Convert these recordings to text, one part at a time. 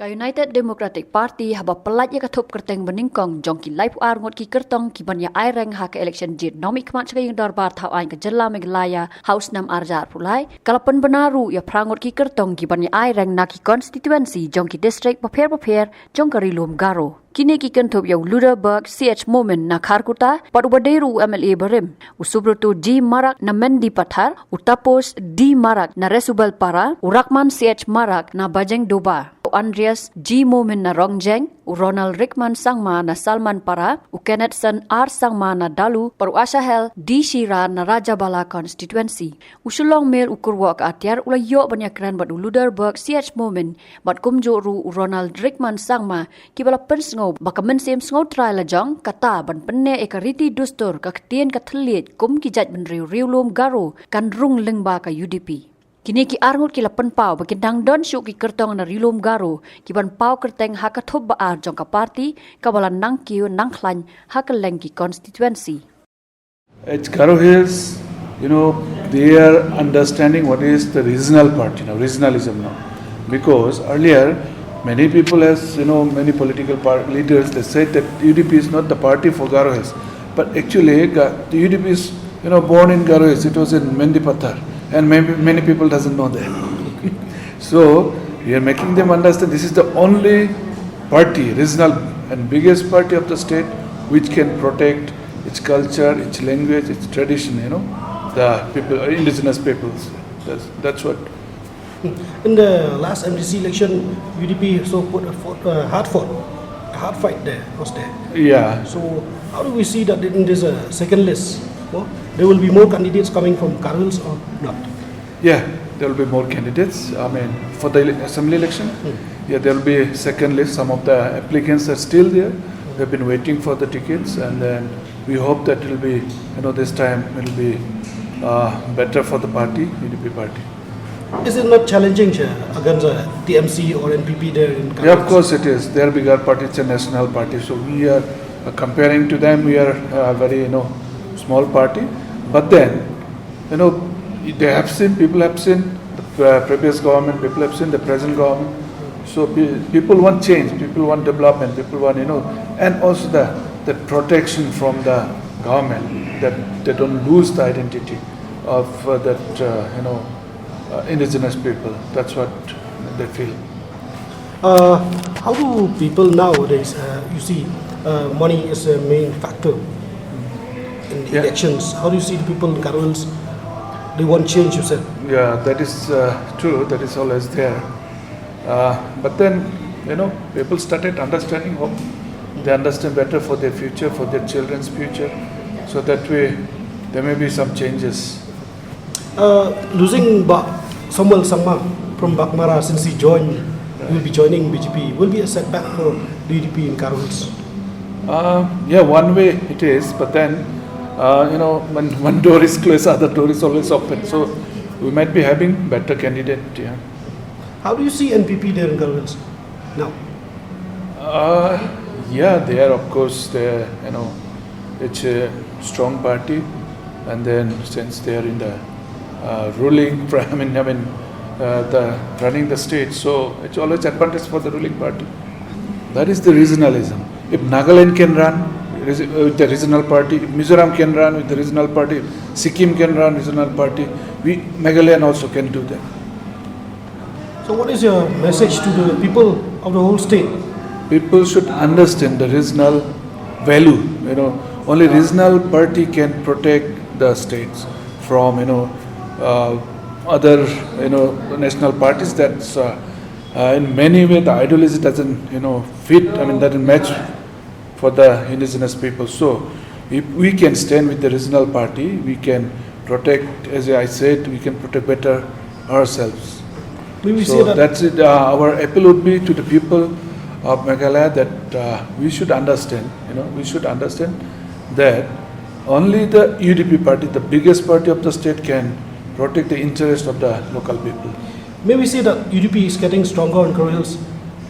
United Democratic Party haba pelat ya katup kerteng beningkong jong ki live ar ngot ki kertong ki ban ya ai reng ha ke election jit nomi khmat chka yang darbar thau ai ke jela Meghalaya house nam arjar pulai kalapan benaru ya prangot ki kertong ki ban ya ai reng na ki constituency jong ki district paper jong ka Ri Lum Garo kini ki kentup ya Luderberg CH Moment na Kharkuta pad ubaderu MLA Barim usubrutu D Marak na Mendi Pathar utapos D Marak na Resubal Para urakman CH Marak na Bajeng Doba Andreas G Moment na Rongjeng Ronald Rickman Sangma na Salman Para Kennethson R Sangma na Dalu paru Ashahel D Shira na Rajabala constituency Shillong Mail Kyrwoh Atiar ulayo banyakran bad Luderberg CH Moment bad kumjoru Ronald Rickman Sangma kibala pensngo baka mynsiem trai la jong kata ban penne ekariti dustur ka ktien ka thliet kum ki jaj ban Ri Lum Garo kan rung lyngba ka UDP kini ki arngut ki lapan pau bakin dang don syuk ki kertong na Ri Lum Garo ki ban pau kerteng ha ka thub ba ar jong ka party ka balan nang kiu nang khlan ha ka leng ki constituency. At Kyrwoh Hills, they are understanding what is the regional party now, regionalism now. Because earlier, many people many political leaders, they said that UDP is not the party for Kyrwoh Hills. But actually, the UDP is, born in Kyrwoh Hills. It was in Mendipathar. And many people doesn't know that. So, we are making them understand this is the only party, regional and biggest party of the state which can protect its culture, its language, its tradition, the people, indigenous peoples. That's what. In the last MDC election, UDP also put a hard fight there, was there? Yeah. So how do we see that in this second list? There will be more candidates coming from Kyrwoh Hills or not? Yeah, there will be more candidates. For the assembly election, yeah, there will be second list. Some of the applicants are still there. They've been waiting for the tickets, and then we hope that it will be, this time it will be better for the party, UDP party. Is it not challenging against TMC or NPP there in Kyrwoh? Yeah, of course it is. They are bigger party, it's a national party. So we are comparing to them, we are a very, small party. But then, they have seen, people have seen the previous government, people have seen the present government. So people want change, people want development, people want, and also the protection from the government, that they don't lose the identity of indigenous people. That's what they feel. How do people nowadays, you see, money is a main factor in elections. How do you see the people in Kyrwoh Hills? They want change, you said. Yeah, that is true. That is always there. But then, people started understanding how they understand better for their future, for their children's future. So that way, there may be some changes. Losing Samuel Sangma from Bakmara since he joined, will be joining BJP, will be a setback for the UDP in Kyrwoh Hills. Yeah, one way it is, but then, when one door is closed, other door is always open. So we might be having better candidate. Yeah. How do you see NPP there in Kyrwoh Hills now? Yeah, they are, of course, it's a strong party, and then since they are in the ruling, the running the state, so it's always advantage for the ruling party. That is the regionalism. If Nagaland can run with the regional party, if Mizoram can run with the regional party, if Sikkim can run regional party, Meghalaya also can do that. So what is your message to the people of the whole state? People should understand the regional value. Only regional party can protect the states from other national parties. That's in many ways the ideology doesn't fit. Doesn't match for the indigenous people. So if we can stand with the regional party, we can protect, as I said, we can protect better ourselves. So that's it. Our appeal would be to the people of Meghalaya that we should understand. We should understand that only the UDP party, the biggest party of the state, can protect the interest of the local people. May we say that UDP is getting stronger in Kyrwoh Hills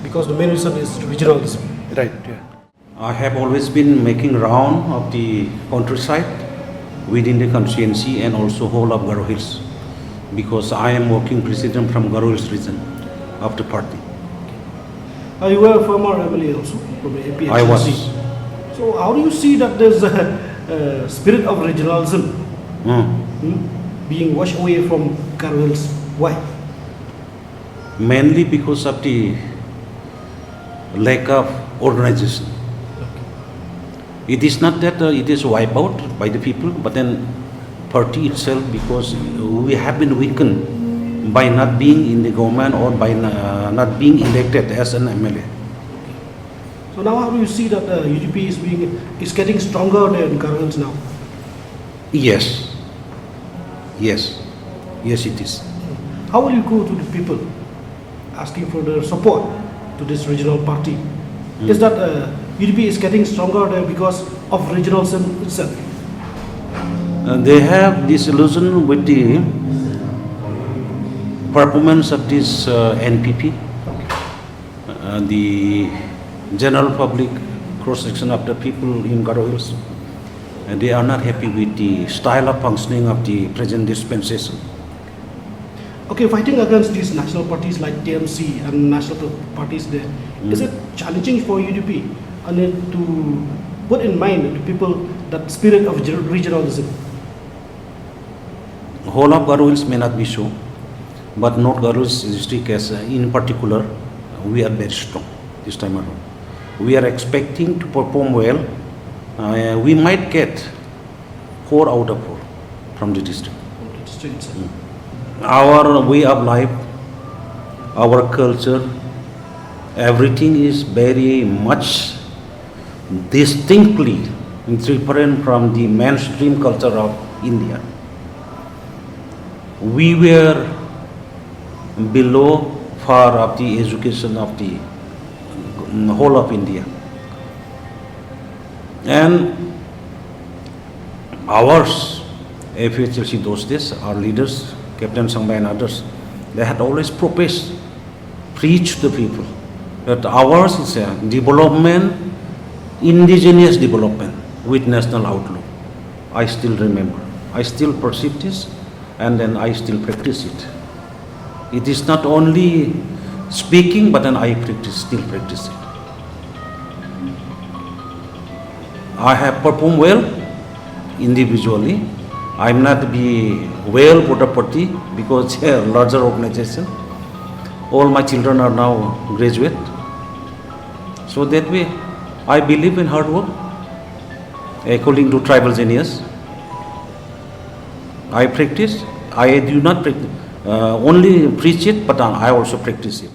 because the main reason is regionalism? Right. Yeah. I have always been making round of the countryside within the constituency and also whole of Kyrwoh Hills, because I am working president from Kyrwoh Hills region of the party. You were a former MLA also from AP. I was. So how do you see that there's a spirit of regionalism being washed away from Kyrwoh Hills? Why? Mainly because of the lack of organization. It is not that it is wiped out by the people, but then party itself, because we have been weakened by not being in the government or by not being elected as an MLA. So now how do you see that UDP is getting stronger than Kyrwoh Hills now? Yes. Yes. Yes, it is. How will you go to the people asking for their support to this regional party? Is that UDP is getting stronger there because of regionalism itself? They have disillusion with the performance of this NPP. The general public cross-section of the people in Kyrwoh Hills, and they are not happy with the style of functioning of the present dispensation. Okay, fighting against these national parties like TMC and national parties there, is it challenging for UDP and then to put in mind to people that spirit of regionalism? Whole of Kyrwoh Hills may not be so, but North Kyrwoh Hills district as in particular, we are very strong this time around. We are expecting to perform well. We might get 4 out of 4 from the district. Our way of life, our culture, everything is very much distinctly different from the mainstream culture of India. We were below far of the education of the whole of India. And ours, FHLC those days, our leaders, Captain Sangbai and others, they had always preached to the people that ours is a development, indigenous development with national outlook. I still remember, I still perceive this, and then I still practice it. It is not only speaking, but then I still practice it. I have performed well individually. I am not be well for the party because a larger organization. All my children are now graduate. So that way, I believe in hard work according to tribal genius. I practice. I do not only preach it, but I also practice it.